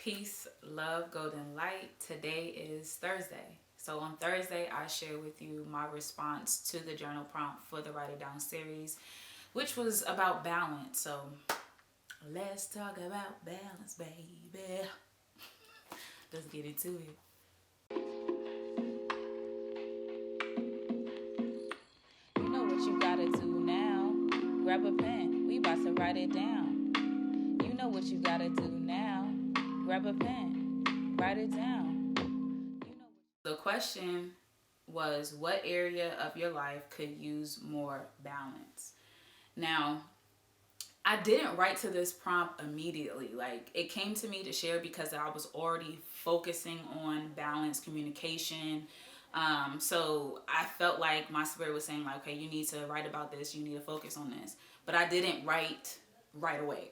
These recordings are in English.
Peace, love, Goldn.Light. Today is Thursday. So on Thursday, I share with you my response to the journal prompt for the Write It Down series, which was about balance. So let's talk about balance, baby. Let's get into it. You know what you gotta do now. Grab a pen, we about to write it down. You know what you gotta do now. Grab a pen, write it down. The question was, what area of your life could use more balance? Now, I didn't write to this prompt immediately. Like, it came to me to share because I was already focusing on balance communication. So I felt like my spirit was saying, like, okay, you need to write about this, you need to focus on this. But I didn't write right away,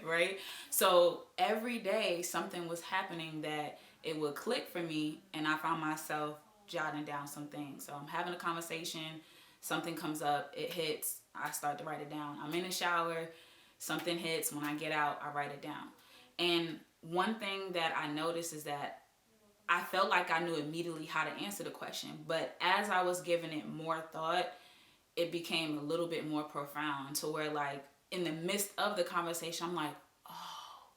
right? So every day something was happening that it would click for me, and I found myself jotting down some things. So I'm having a conversation, something comes up, it hits, I start to write it down. I'm in the shower, something hits, when I get out, I write it down. And one thing that I noticed is that I felt like I knew immediately how to answer the question, but as I was giving it more thought, it became a little bit more profound, to where, like, in the midst of the conversation, I'm like, oh,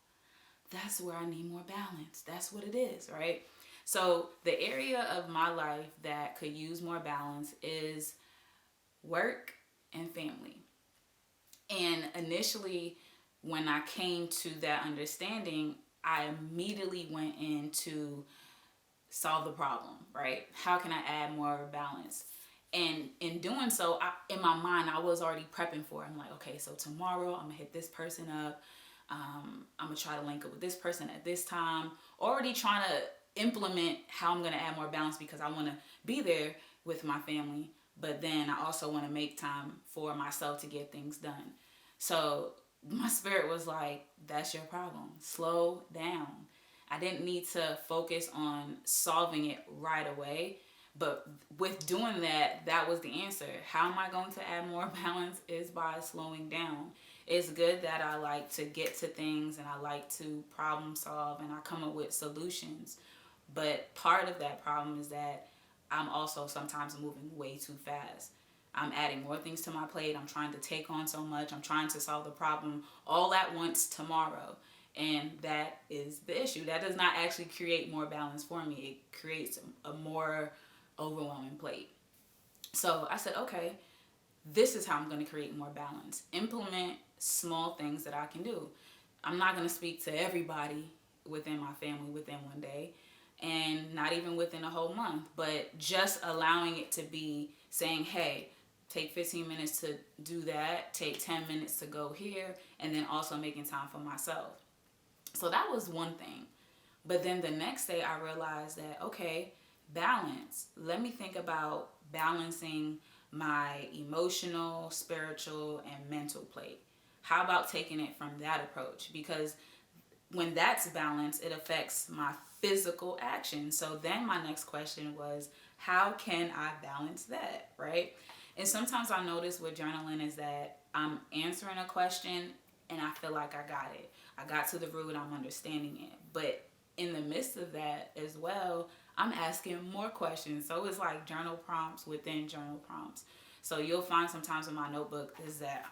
that's where I need more balance. That's what it is, right? So the area of my life that could use more balance is work and family. And initially, when I came to that understanding, I immediately went into solve the problem, right? How can I add more balance? And in doing so, in my mind, I was already prepping for it. I'm like, okay, so tomorrow I'm gonna hit this person up. I'm gonna try to link up with this person at this time. Already trying to implement how I'm gonna add more balance, because I wanna be there with my family, but then I also wanna make time for myself to get things done. So my spirit was like, that's your problem. Slow down. I didn't need to focus on solving it right away. But with doing that, that was the answer. How am I going to add more balance? Is by slowing down. It's good that I like to get to things, and I like to problem solve, and I come up with solutions. But part of that problem is that I'm also sometimes moving way too fast. I'm adding more things to my plate. I'm trying to take on so much. I'm trying to solve the problem all at once tomorrow. And that is the issue. That does not actually create more balance for me. It creates a more overwhelming plate. So I said, okay, this is how I'm going to create more balance. Implement small things that I can do. I'm not going to speak to everybody within my family within one day, and not even within a whole month, but just allowing it to be saying, hey, take 15 minutes to do that, take 10 minutes to go here, and then also making time for myself. So that was one thing. But then the next day I realized that, okay, balance. Let me think about balancing my emotional, spiritual, and mental plate. How about taking it from that approach? Because when that's balanced, it affects my physical action. So then my next question was, how can I balance that, right? And sometimes I notice with journaling is that I'm answering a question and I feel like I got it. I got to the root, I'm understanding it. But in the midst of that as well, I'm asking more questions. So it's like journal prompts within journal prompts. So you'll find sometimes in my notebook is that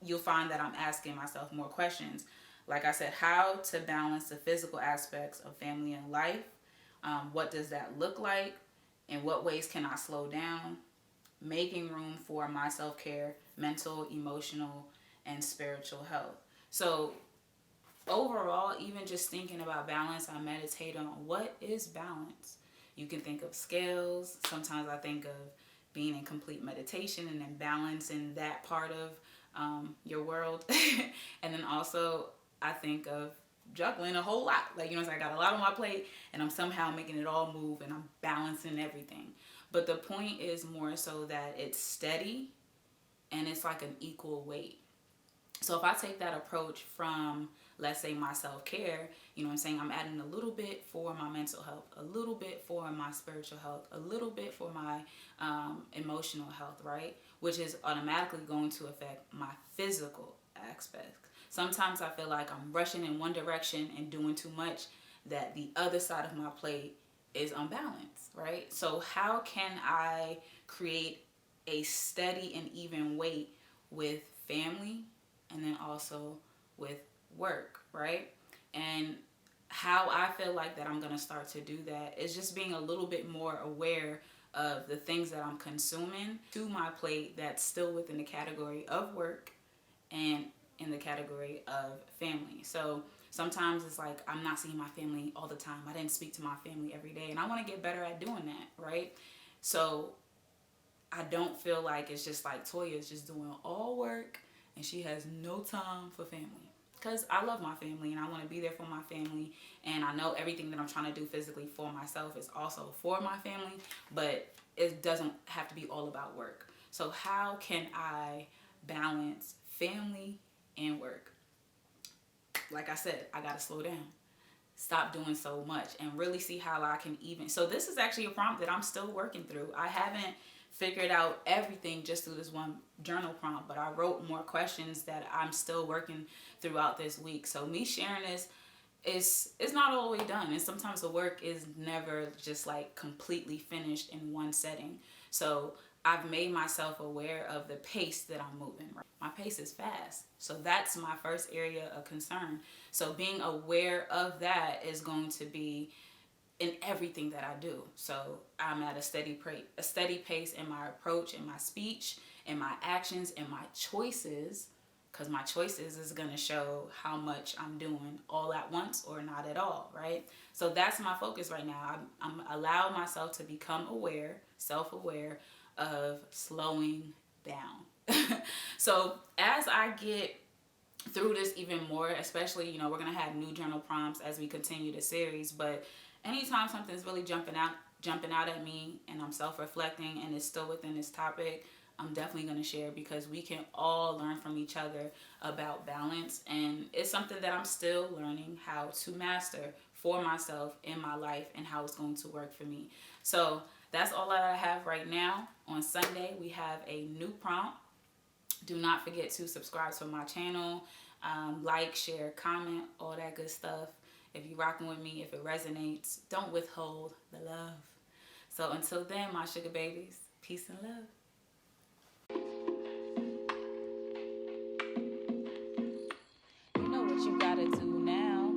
you'll find that I'm asking myself more questions. Like I said, how to balance the physical aspects of family and life. What does that look like? In what ways can I slow down? Making room for my self-care, mental, emotional, and spiritual health. So overall, even just thinking about balance, I meditate on what is balance. You can think of scales. Sometimes I think of being in complete meditation and then balance in that part of your world. And then also I think of juggling a whole lot. Like, I got a lot on my plate and I'm somehow making it all move and I'm balancing everything. But the point is more so that it's steady and it's like an equal weight. So if I take that approach from, let's say, my self-care, I'm adding a little bit for my mental health, a little bit for my spiritual health, a little bit for my emotional health, right? Which is automatically going to affect my physical aspect. Sometimes I feel like I'm rushing in one direction and doing too much, that the other side of my plate is unbalanced, right? So how can I create a steady and even weight with family and then also with work, right? And how I feel like that I'm going to start to do that is just being a little bit more aware of the things that I'm consuming to my plate that's still within the category of work and in the category of family. So sometimes it's like I'm not seeing my family all the time. I didn't speak to my family every day, and I want to get better at doing that, right? So I don't feel like it's just like Toya is just doing all work and she has no time for family. Because I love my family and I want to be there for my family. And I know everything that I'm trying to do physically for myself is also for my family. But it doesn't have to be all about work. So how can I balance family and work? Like I said, I got to slow down. Stop doing so much and really see how I can even. So this is actually a prompt that I'm still working through. I haven't figured out everything just through this one journal prompt, but I wrote more questions that I'm still working throughout this week. So me sharing this is not all the way done, and sometimes the work is never just like completely finished in one setting. So I've made myself aware of the pace that I'm moving. Right? My pace is fast, so that's my first area of concern. So being aware of that is going to be in everything that I do. So I'm at a steady pace in my approach, in my speech, in my actions, in my choices, because my choices is going to show how much I'm doing all at once or not at all, right? So that's my focus right now. I'm allowing myself to become aware, self-aware of slowing down. So as I get through this even more, especially, we're going to have new journal prompts as we continue the series, but anytime something's really jumping out at me and I'm self-reflecting and it's still within this topic, I'm definitely going to share, because we can all learn from each other about balance. And it's something that I'm still learning how to master for myself in my life and how it's going to work for me. So that's all that I have right now. On Sunday, we have a new prompt. Do not forget to subscribe to my channel, like, share, comment, all that good stuff. If you're rocking with me, if it resonates, don't withhold the love. So until then, my sugar babies, peace and love. You know what you gotta do now.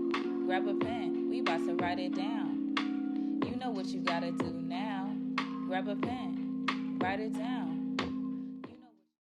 Grab a pen, we about to write it down. You know what you gotta do now. Grab a pen, write it down.